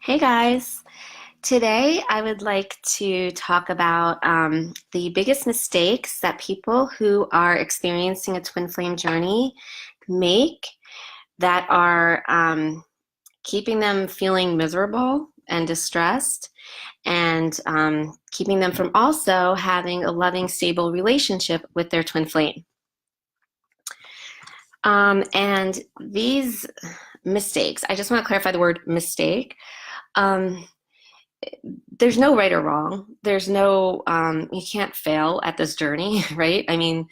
Hey guys, today I would like to talk about the biggest mistakes that people who are experiencing a twin flame journey make that are keeping them feeling miserable and distressed and keeping them from also having a loving, stable relationship with their twin flame. And these mistakes, I just want to clarify the word mistake. Um, there's no right or wrong. There's no, you can't fail at this journey, right? I mean,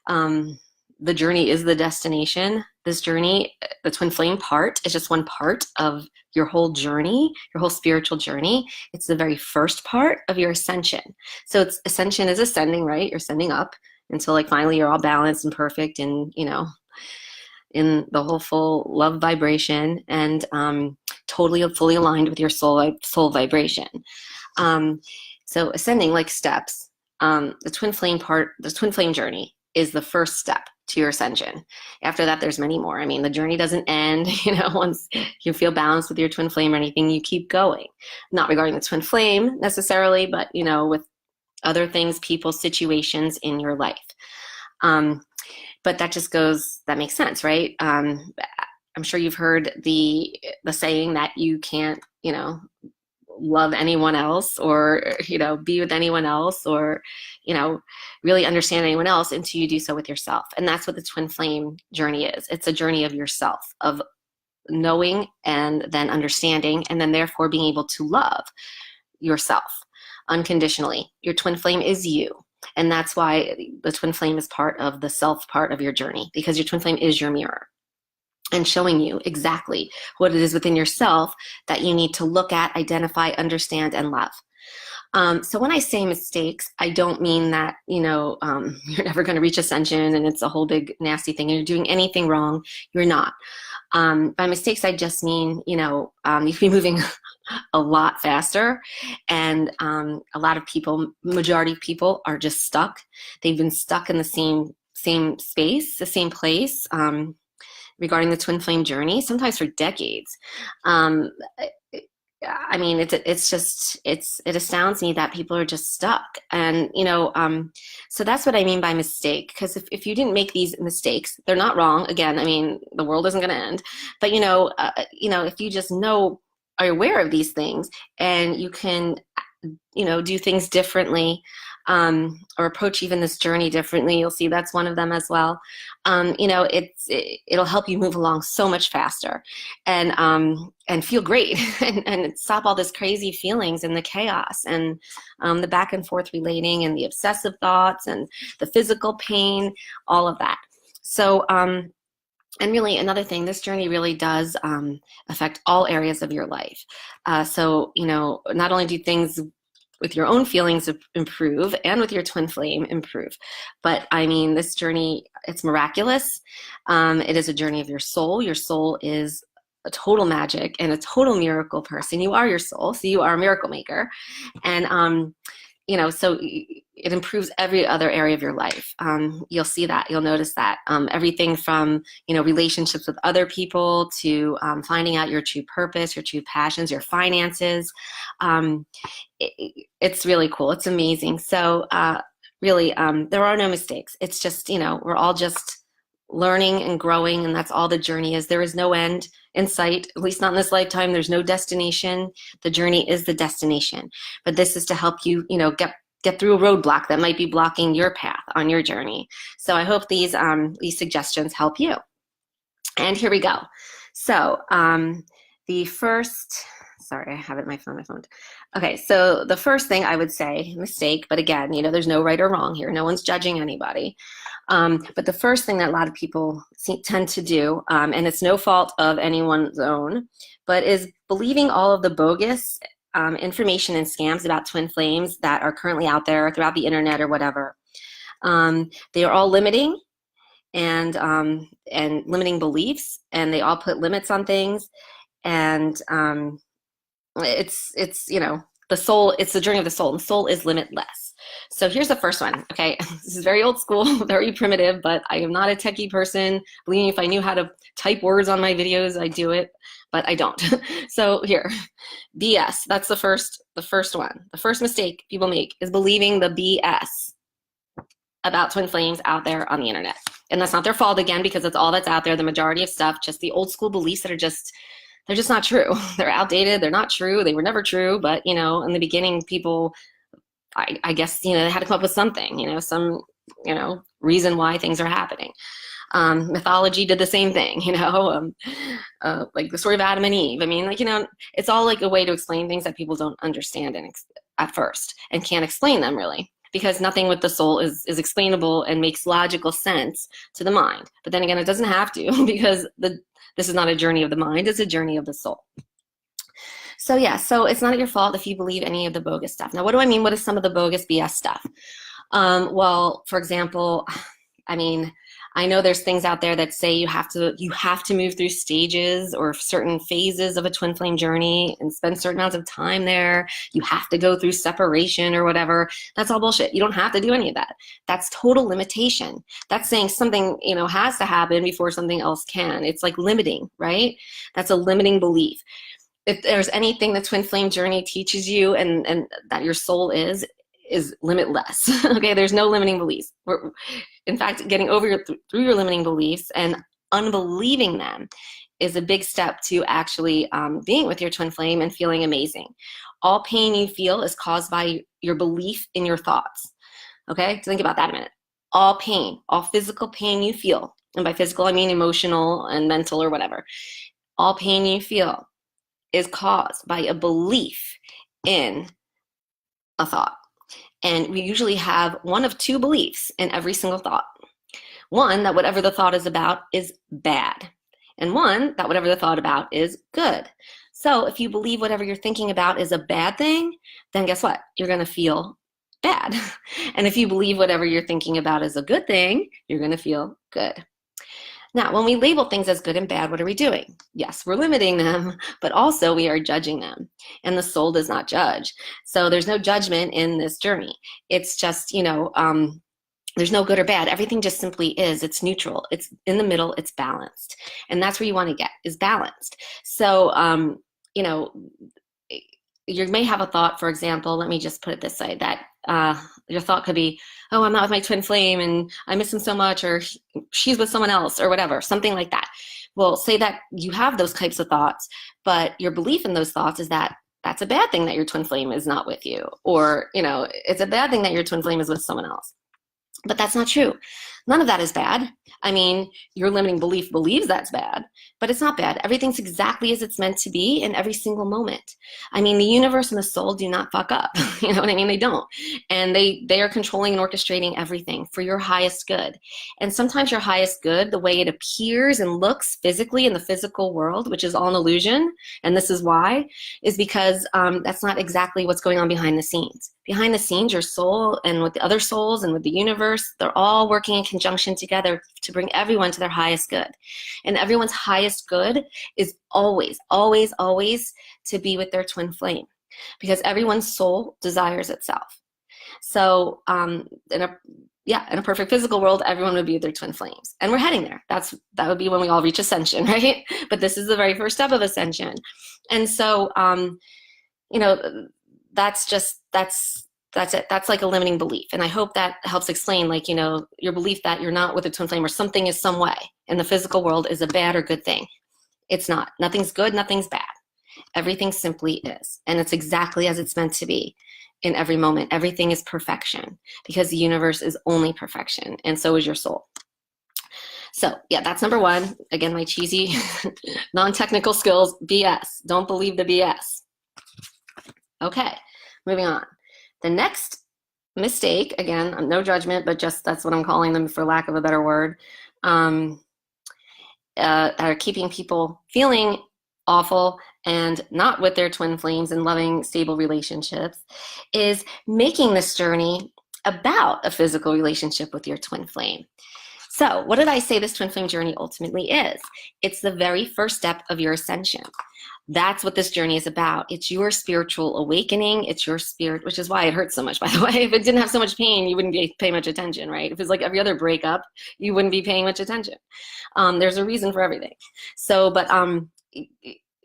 the journey is the destination. This journey, the twin flame part, is just one part of your whole journey, your whole spiritual journey. It's the very first part of your ascension. So it's ascension is ascending, right? You're ascending up until like finally you're all balanced and perfect and, in the whole full love vibration and totally fully aligned with your soul vibration. So ascending like steps. The twin flame part, the twin flame journey is the first step to your ascension. After that, there's many more. I mean, the journey doesn't end, once you feel balanced with your twin flame or anything, you keep going. Not regarding the twin flame necessarily, but, with other things, people, situations in your life. But that just goes, that makes sense, right? I'm sure you've heard the saying that you can't, love anyone else or, be with anyone else or, really understand anyone else until you do so with yourself. And that's what the twin flame journey is. It's a journey of yourself, of knowing and then understanding, and then therefore being able to love yourself unconditionally. Your twin flame is you. And that's why the twin flame is part of the self part of your journey, because your twin flame is your mirror and showing you exactly what it is within yourself that you need to look at, identify, understand, and love. So when I say mistakes, I don't mean that, you're never going to reach ascension and it's a whole big nasty thing and you're doing anything wrong. You're not. By mistakes, I just mean, you can be moving a lot faster. And a lot of people, majority of people are just stuck. They've been stuck in the same space, the same place, regarding the twin flame journey, sometimes for decades. I mean, it astounds me that people are just stuck. And, so that's what I mean by mistake. Because if you didn't make these mistakes, they're not wrong. Again, I mean, the world isn't going to end. But, if you just are aware of these things and you can, do things differently, or approach even this journey differently, you'll see that's one of them as well. It'll help you move along so much faster and feel great and stop all this crazy feelings and the chaos and the back and forth relating and the obsessive thoughts and the physical pain, all of that. So, and really, another thing, this journey really does affect all areas of your life. So, not only do things with your own feelings improve and with your twin flame improve, but I mean, this journey, it's miraculous. It is a journey of your soul. Your soul is a total magic and a total miracle person. You are your soul, so you are a miracle maker. And so it improves every other area of your life. You'll see that, you'll notice that. Everything from, relationships with other people to finding out your true purpose, your true passions, your finances. It's really cool. It's amazing. So really, there are no mistakes. It's just, we're all just learning and growing, and that's all the journey is. There is no end in sight, at least not in this lifetime. There's no destination. The journey is the destination. But this is to help you, get through a roadblock that might be blocking your path on your journey. So I hope these suggestions help you. And here we go. So the first, sorry, I have it on my phone. Okay, so the first thing I would say, mistake, but again, there's no right or wrong here. No one's judging anybody. But the first thing that a lot of people tend to do, and it's no fault of anyone's own, but is believing all of the bogus information and scams about twin flames that are currently out there throughout the internet or whatever. They are all limiting and limiting beliefs, and they all put limits on things. And it's the soul, it's the journey of the soul, and the soul is limitless. So here's the first one. Okay, this is very old school, very primitive, but I am not a techie person. Believe me, if I knew how to type words on my videos, I'd do it. but I don't. So here, BS. That's the first one. The first mistake people make is believing the BS about twin flames out there on the internet. And that's not their fault, again, because it's all that's out there. The majority of stuff, just the old school beliefs that are they're just not true. They're outdated. They're not true. They were never true. But, you know, in the beginning, people, I guess, you know, they had to come up with something, you know, some, you know, reason why things are happening. Mythology did the same thing, you know, like the story of Adam and Eve. I mean, like, you know, it's all like a way to explain things that people don't understand at first and can't explain them really, because nothing with the soul is explainable and makes logical sense to the mind. But then again, it doesn't have to, because this is not a journey of the mind, it's a journey of the soul. So yeah, so it's not your fault if you believe any of the bogus stuff. Now, what do I mean? What is some of the bogus BS stuff? Well, for example, I mean, I know there's things out there that say you have to move through stages or certain phases of a twin flame journey and spend certain amounts of time there. You have to go through separation or whatever. That's all bullshit. You don't have to do any of that. That's total limitation. That's saying something, you know, has to happen before something else can. It's like limiting, right? That's a limiting belief. If there's anything the twin flame journey teaches you and that your soul is limitless. Okay, there's no limiting beliefs. In fact, getting through your limiting beliefs and unbelieving them is a big step to actually being with your twin flame and feeling amazing. All pain you feel is caused by your belief in your thoughts. Okay, so think about that a minute. All pain, all physical pain you feel, and by physical I mean emotional and mental or whatever, all pain you feel is caused by a belief in a thought. And we usually have one of two beliefs in every single thought. One, that whatever the thought is about is bad. And one, that whatever the thought about is good. So if you believe whatever you're thinking about is a bad thing, then guess what? You're going to feel bad. And if you believe whatever you're thinking about is a good thing, you're going to feel good. Now, when we label things as good and bad, what are we doing? Yes, we're limiting them, but also we are judging them. And the soul does not judge. So there's no judgment in this journey. It's just, you know, there's no good or bad. Everything just simply is. It's neutral. It's in the middle. It's balanced. And that's where you want to get, is balanced. So, you know, you may have a thought, for example, let me just put it this way, that your thought could be, oh, I'm not with my twin flame and I miss him so much, or she's with someone else or whatever, something like that. Well, say that you have those types of thoughts, but your belief in those thoughts is that that's a bad thing that your twin flame is not with you, or, you know, it's a bad thing that your twin flame is with someone else. But that's not true. None of that is bad. I mean, your limiting belief believes that's bad, but it's not bad. Everything's exactly as it's meant to be in every single moment. I mean, the universe and the soul do not fuck up. You know what I mean? They don't. And they are controlling and orchestrating everything for your highest good. And sometimes your highest good, the way it appears and looks physically in the physical world, which is all an illusion, and this is why, is because that's not exactly what's going on behind the scenes. Behind the scenes, your soul and with the other souls and with the universe, they're all working in conjunction together to bring everyone to their highest good. And everyone's highest good is always, always, always to be with their twin flame, because everyone's soul desires itself. So in a perfect physical world, everyone would be with their twin flames. And we're heading there. That would be when we all reach ascension, right? But this is the very first step of ascension. And so, you know, that's it. That's like a limiting belief. And I hope that helps explain, like, you know, your belief that you're not with a twin flame or something is some way in the physical world is a bad or good thing. It's not. Nothing's good, nothing's bad. Everything simply is. And it's exactly as it's meant to be in every moment. Everything is perfection, because the universe is only perfection. And so is your soul. So yeah, that's number one. Again, my cheesy non-technical skills, BS. Don't believe the BS. Okay, moving on. The next mistake, again, no judgment, but just that's what I'm calling them for lack of a better word, are keeping people feeling awful and not with their twin flames and loving, stable relationships, is making this journey about a physical relationship with your twin flame. So what did I say this twin flame journey ultimately is? It's the very first step of your ascension. That's what this journey is about. It's your spiritual awakening. It's your spirit, which is why it hurts so much, by the way. If it didn't have so much pain, you wouldn't pay much attention, right? If it's like every other breakup, you wouldn't be paying much attention. There's a reason for everything. So, but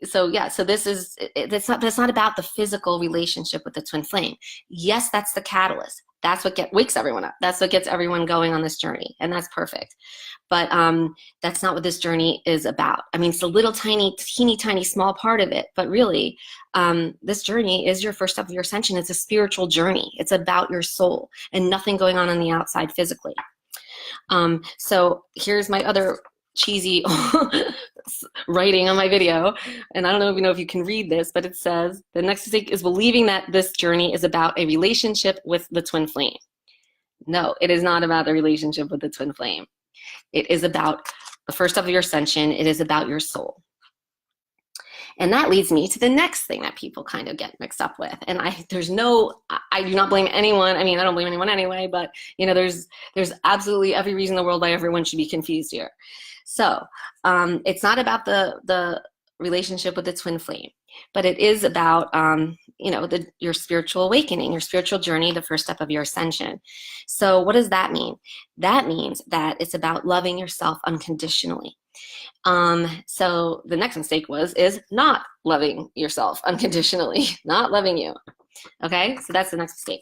so yeah, so this is that's not about the physical relationship with the twin flame. Yes, that's the catalyst. That's what wakes everyone up. That's what gets everyone going on this journey, and that's perfect. But that's not what this journey is about. I mean, it's a little tiny, teeny, tiny, small part of it, but really, this journey is your first step of your ascension. It's a spiritual journey. It's about your soul and nothing going on the outside physically. So here's my other cheesy writing on my video, and I don't know if you can read this, but it says the next mistake is believing that this journey is about a relationship with the twin flame. No, it is not about the relationship with the twin flame. It is about the first step of your ascension. It is about your soul. And that leads me to the next thing that people kind of get mixed up with. And I do not blame anyone. I mean, I don't blame anyone anyway, but there's absolutely every reason in the world why everyone should be confused here. So it's not about the relationship with the twin flame, but it is about, your spiritual awakening, your spiritual journey, the first step of your ascension. So what does that mean? That means that it's about loving yourself unconditionally. So the next mistake is not loving yourself unconditionally, not loving you. Okay, so that's the next mistake.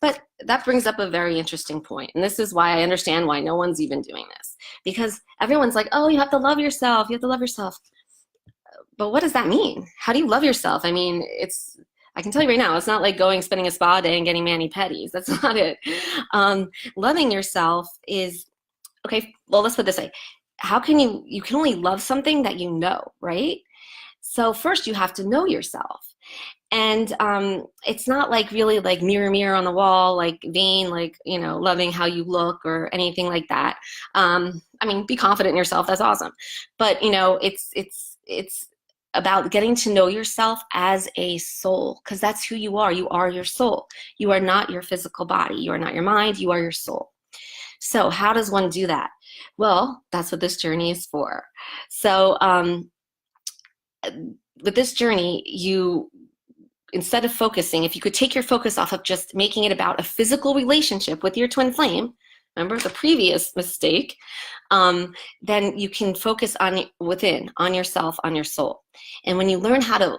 But that brings up a very interesting point. And this is why I understand why no one's even doing this. Because everyone's like, oh, you have to love yourself. You have to love yourself. But what does that mean? How do you love yourself? I mean, I can tell you right now, it's not like spending a spa day and getting mani-pedis. That's not it. Loving yourself is, okay, well, let's put it this way. How can you can only love something that you know, right? So first you have to know yourself. And it's not like really like mirror, mirror on the wall, like vain, like, loving how you look or anything like that. I mean, be confident in yourself. That's awesome. But, it's about getting to know yourself as a soul, because that's who you are. You are your soul. You are not your physical body. You are not your mind. You are your soul. So how does one do that? Well, that's what this journey is for. So with this journey, instead of focusing, if you could take your focus off of just making it about a physical relationship with your twin flame, remember the previous mistake, then you can focus on yourself, on your soul. And when you learn how to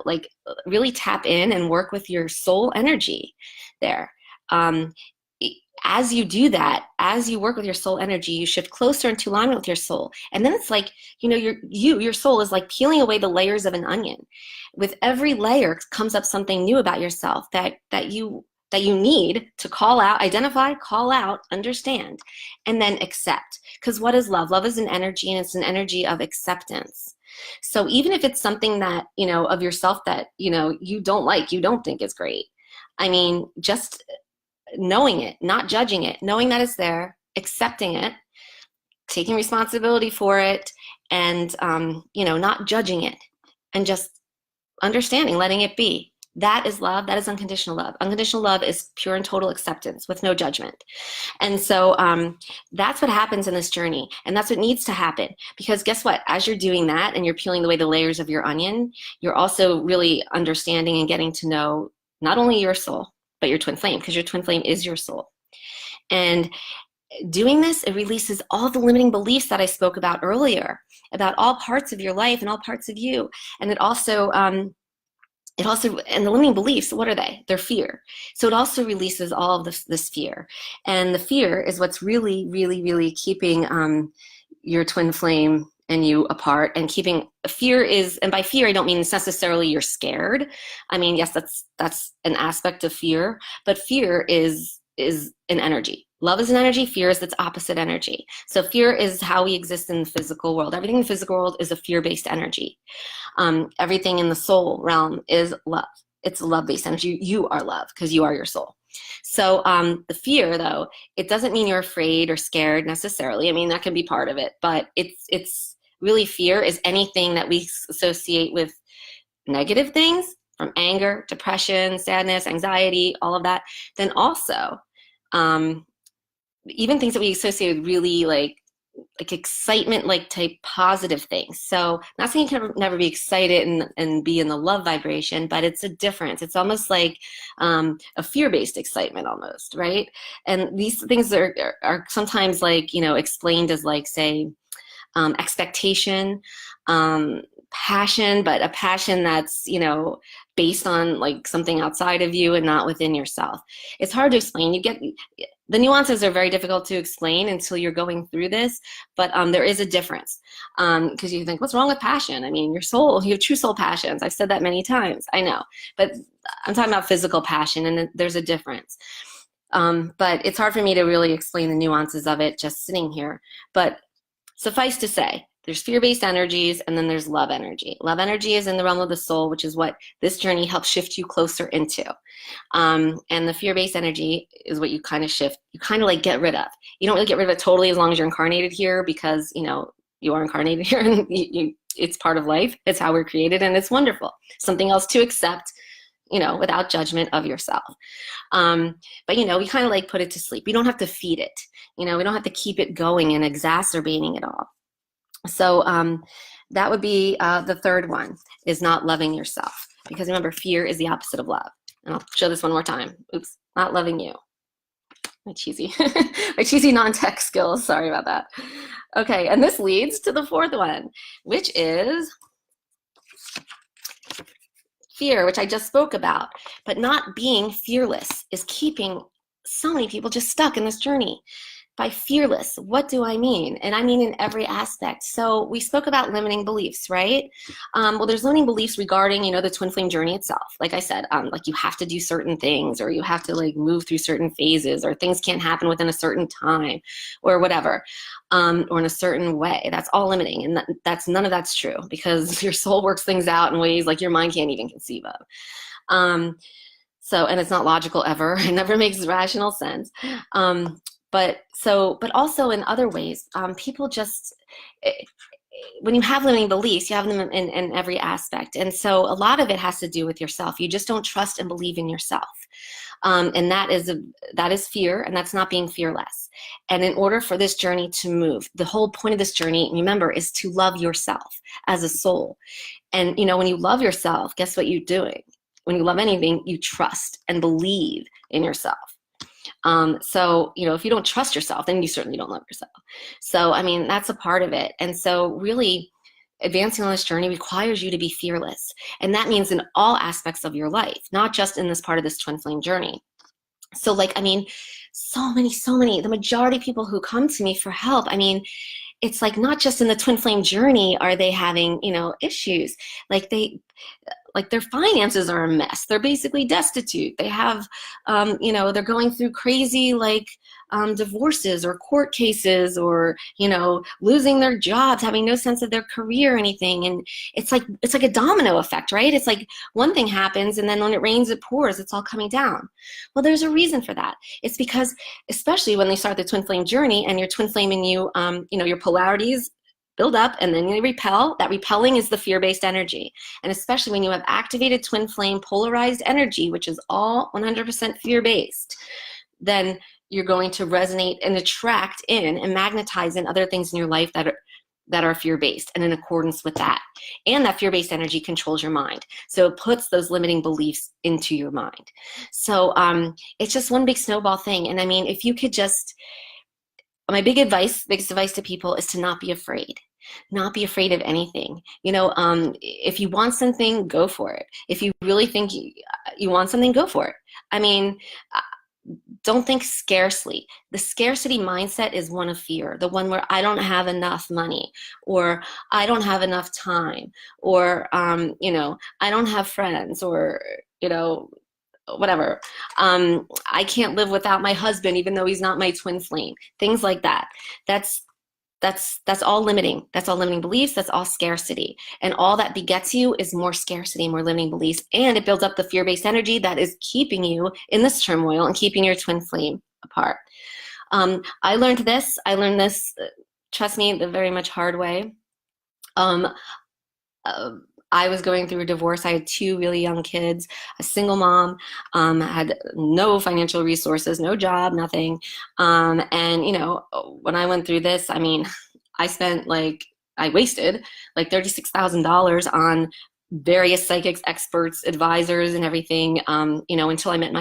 really tap in and work with your soul energy there, as you do that, as you work with your soul energy, you shift closer into alignment with your soul. And then it's like, your soul is like peeling away the layers of an onion. With every layer comes up something new about yourself that you need to call out, identify, call out, understand, and then accept. Because what is love? Love is an energy, and it's an energy of acceptance. So even if it's something that, of yourself that, you don't like, you don't think is great, I mean, just knowing it, not judging it, knowing that it's there, accepting it, taking responsibility for it, and not judging it, and just understanding, letting it be. That is love. That is unconditional love. Unconditional love is pure and total acceptance with no judgment. And so that's what happens in this journey, and that's what needs to happen. Because guess what? As you're doing that and you're peeling away the layers of your onion, you're also really understanding and getting to know not only your soul, but your twin flame, because your twin flame is your soul. And doing this, it releases all the limiting beliefs that I spoke about earlier, about all parts of your life and all parts of you. And it also, and the limiting beliefs, what are they? They're fear. So it also releases all of this fear. And the fear is what's really, really, really keeping your twin flame and you apart, and keeping fear is, and by fear I don't mean it's necessarily you're scared. I mean, yes, that's an aspect of fear, but fear is an energy. Love is an energy, fear is its opposite energy. So fear is how we exist in the physical world. Everything in the physical world is a fear-based energy. Everything in the soul realm is love. It's a love-based energy. You are love because you are your soul. So the fear, though, it doesn't mean you're afraid or scared necessarily. I mean, that can be part of it, but it's really, fear is anything that we associate with negative things, from anger, depression, sadness, anxiety, all of that. Then also, even things that we associate with really like excitement, like type positive things. So not saying you can never be excited and be in the love vibration, but it's a difference. It's almost like a fear-based excitement almost, right? And these things are sometimes like, explained as like, say, expectation, passion, but a passion that's, based on like something outside of you and not within yourself. It's hard to explain. The nuances are very difficult to explain until you're going through this, but there is a difference. Because you think, what's wrong with passion? I mean, you have true soul passions. I've said that many times, I know, but I'm talking about physical passion, and there's a difference. But it's hard for me to really explain the nuances of it just sitting here. But suffice to say, there's fear-based energies, and then there's love energy. Love energy is in the realm of the soul, which is what this journey helps shift you closer into. And the fear-based energy is what you kind of shift, you kind of like get rid of. You don't really get rid of it totally as long as you're incarnated here, because, you are incarnated here, and it's part of life. It's how we're created, and it's wonderful. Something else to accept, without judgment of yourself. But, we kind of like put it to sleep. We don't have to feed it. We don't have to keep it going and exacerbating it all. So that would be the third one, is not loving yourself. Because remember, fear is the opposite of love. And I'll show this one more time. Oops, not loving you. My cheesy non-tech skills. Sorry about that. Okay, and this leads to the fourth one, which is fear, which I just spoke about. But not being fearless is keeping so many people just stuck in this journey. By fearless, what do I mean? And I mean in every aspect. So we spoke about limiting beliefs, right? Well, there's limiting beliefs regarding, the twin flame journey itself. Like I said, like you have to do certain things, or you have to like move through certain phases, or things can't happen within a certain time, or whatever, or in a certain way. That's all limiting, and none of that's true, because your soul works things out in ways like your mind can't even conceive of. And it's not logical ever. It never makes rational sense. But also in other ways, people just, when you have limiting beliefs, you have them in every aspect. And so a lot of it has to do with yourself. You just don't trust and believe in yourself. And that is fear, and that's not being fearless. And in order for this journey to move, the whole point of this journey, remember, is to love yourself as a soul. And, when you love yourself, guess what you're doing? When you love anything, you trust and believe in yourself. So, if you don't trust yourself, then you certainly don't love yourself. So, that's a part of it. And so really advancing on this journey requires you to be fearless. And that means in all aspects of your life, not just in this part of this twin flame journey. So so many, the majority of people who come to me for help, it's like not just in the twin flame journey are they having, issues. Like their finances are a mess. They're basically destitute. They have, they're going through crazy divorces or court cases, or, losing their jobs, having no sense of their career or anything. And it's like a domino effect, right? It's like one thing happens, and then when it rains, it pours. It's all coming down. Well, there's a reason for that. It's because, especially when they start the twin flame journey, and your twin flame in you, your polarities build up, and then you repel. That repelling is the fear-based energy. And especially when you have activated twin flame polarized energy, which is all 100% fear-based, then you're going to resonate and attract in and magnetize in other things in your life that are fear-based and in accordance with that. And that fear-based energy controls your mind. So it puts those limiting beliefs into your mind. So it's just one big snowball thing. And if you could just, my biggest advice to people is to not be afraid. Not be afraid of anything. If you want something, go for it. If you really think you want something, go for it. Don't think scarcely. The scarcity mindset is one of fear, the one where I don't have enough money, or I don't have enough time, or, I don't have friends, or, whatever. I can't live without my husband, even though he's not my twin flame. Things like that. That's all limiting. That's all limiting beliefs. That's all scarcity. And all that begets you is more scarcity, more limiting beliefs. And it builds up the fear-based energy that is keeping you in this turmoil and keeping your twin flame apart. I learned this, trust me, the very much hard way. I was going through a divorce. I had 2 really young kids, a single mom, had no financial resources, no job, nothing. And, when I went through this, I wasted like $36,000 on various psychics, experts, advisors, and everything, until I met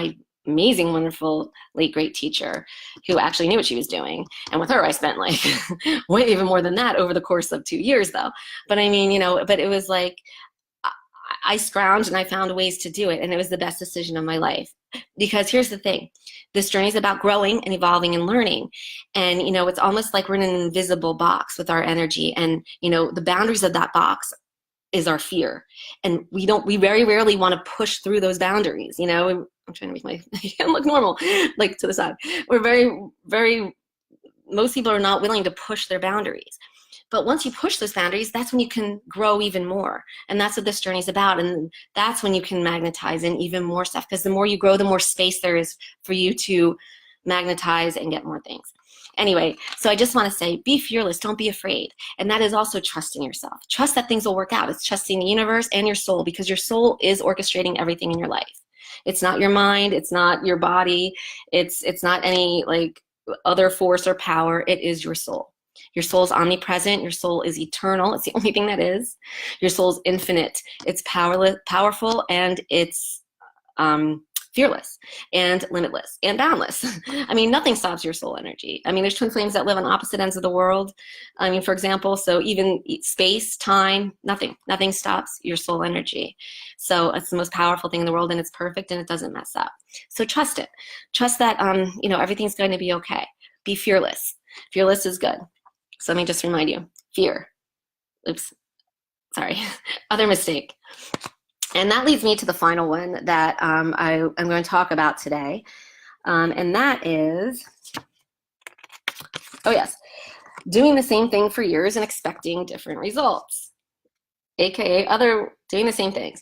amazing, wonderful, late great teacher who actually knew what she was doing. And with her, I spent like way even more than that over the course of 2 years, though. But I mean, but it was like I scrounged and I found ways to do it, and it was the best decision of my life. Because here's the thing, this journey is about growing and evolving and learning. And it's almost like we're in an invisible box with our energy, and the boundaries of that box is our fear, and we very rarely want to push through those boundaries. I'm trying to make my hand look normal, like to the side. We're very most people are not willing to push their boundaries. But once you push those boundaries, that's when you can grow even more. And that's what this journey is about. And that's when you can magnetize in even more stuff, because the more you grow, the more space there is for you to magnetize and get more things. Anyway, so I just want to say, be fearless. Don't be afraid. And that is also trusting yourself. Trust that things will work out. It's trusting the universe and your soul, because your soul is orchestrating everything in your life. It's not your mind. It's not your body. It's not any like other force or power. It is your soul. Your soul is omnipresent. Your soul is eternal. It's the only thing that is. Your soul is infinite. It's powerful, and it's fearless and limitless and boundless. I mean, nothing stops your soul energy. I mean, there's twin flames that live on opposite ends of the world. I mean, for example, so even space, time, nothing stops your soul energy. So it's the most powerful thing in the world, and it's perfect, and it doesn't mess up. So trust it. Trust that, everything's going to be okay. Be fearless. Fearless is good. So let me just remind you, fear. Oops, sorry. Other mistake. And that leads me to the final one that I'm going to talk about today. And that is, doing the same thing for years and expecting different results. AKA doing the same things.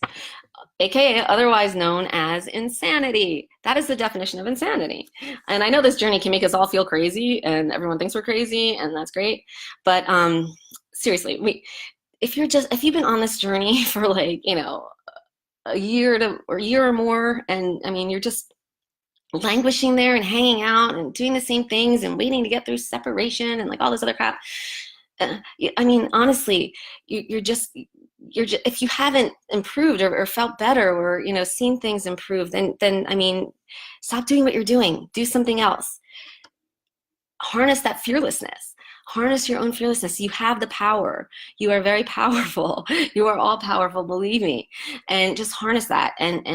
AKA otherwise known as insanity. That is the definition of insanity. And I know this journey can make us all feel crazy, and everyone thinks we're crazy, and that's great. But seriously, if you've been on this journey for like, a year or more, and I mean, you're just languishing there and hanging out and doing the same things and waiting to get through separation and like all this other crap. I mean, honestly, you're just, if you haven't improved or felt better or, seen things improve, then, I mean, stop doing what you're doing. Do something else. Harness that fearlessness. Harness your own fearlessness. You have the power. You are very powerful. You are all powerful, believe me. And just harness that and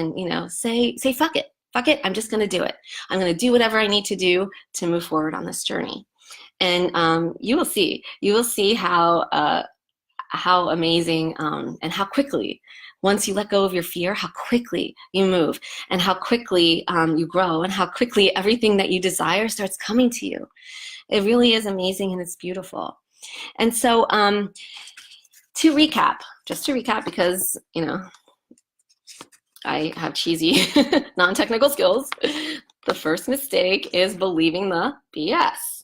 say fuck it. Fuck it. I'm just going to do it. I'm going to do whatever I need to do to move forward on this journey. And you will see how amazing and how quickly, once you let go of your fear, how quickly you move, and how quickly you grow, and how quickly everything that you desire starts coming to you. It really is amazing, and it's beautiful. And so to recap, because, I have cheesy non-technical skills. The first mistake is believing the BS.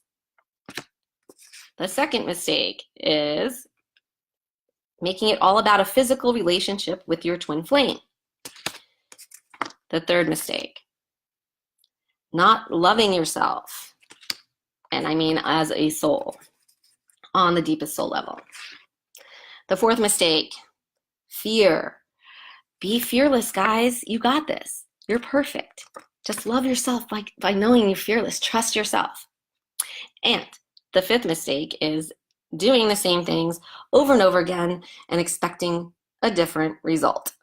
The second mistake is making it all about a physical relationship with your twin flame. The third mistake, not loving yourself. And I mean as a soul, on the deepest soul level. The fourth mistake, fear. Be fearless, guys. You got this. You're perfect. Just love yourself by knowing you're fearless. Trust yourself. And the fifth mistake is doing the same things over and over again and expecting a different result.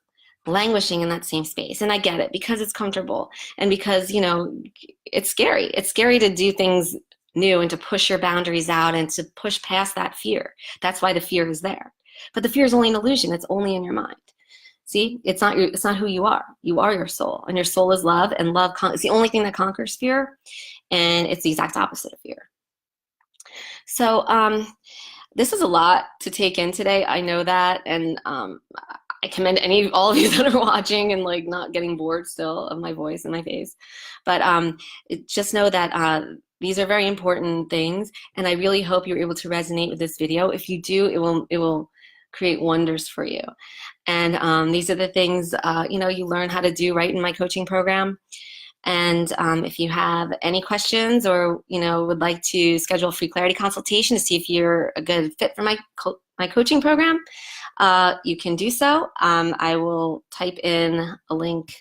Languishing in that same space. And I get it, because it's comfortable, and because, it's scary. It's scary to do things new and to push your boundaries out and to push past that fear. That's why the fear is there. But the fear is only an illusion. It's only in your mind. See, it's not who you are. You are your soul, and your soul is love, and love is the only thing that conquers fear, and it's the exact opposite of fear. So this is a lot to take in today. I know that, and I commend all of you that are watching and like not getting bored still of my voice and my face. But just know that these are very important things, and I really hope you're able to resonate with this video. If you do, it will create wonders for you. And these are the things you learn how to do right in my coaching program. And if you have any questions or would like to schedule a free clarity consultation to see if you're a good fit for my coaching program, you can do so. I will type in a link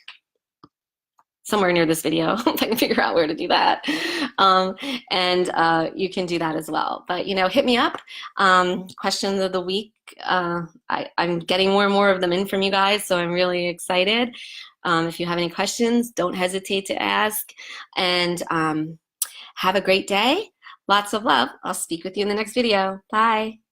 somewhere near this video if I can figure out where to do that. And you can do that as well. But, hit me up. Questions of the week. I'm getting more and more of them in from you guys, so I'm really excited. If you have any questions, don't hesitate to ask. And have a great day. Lots of love. I'll speak with you in the next video. Bye.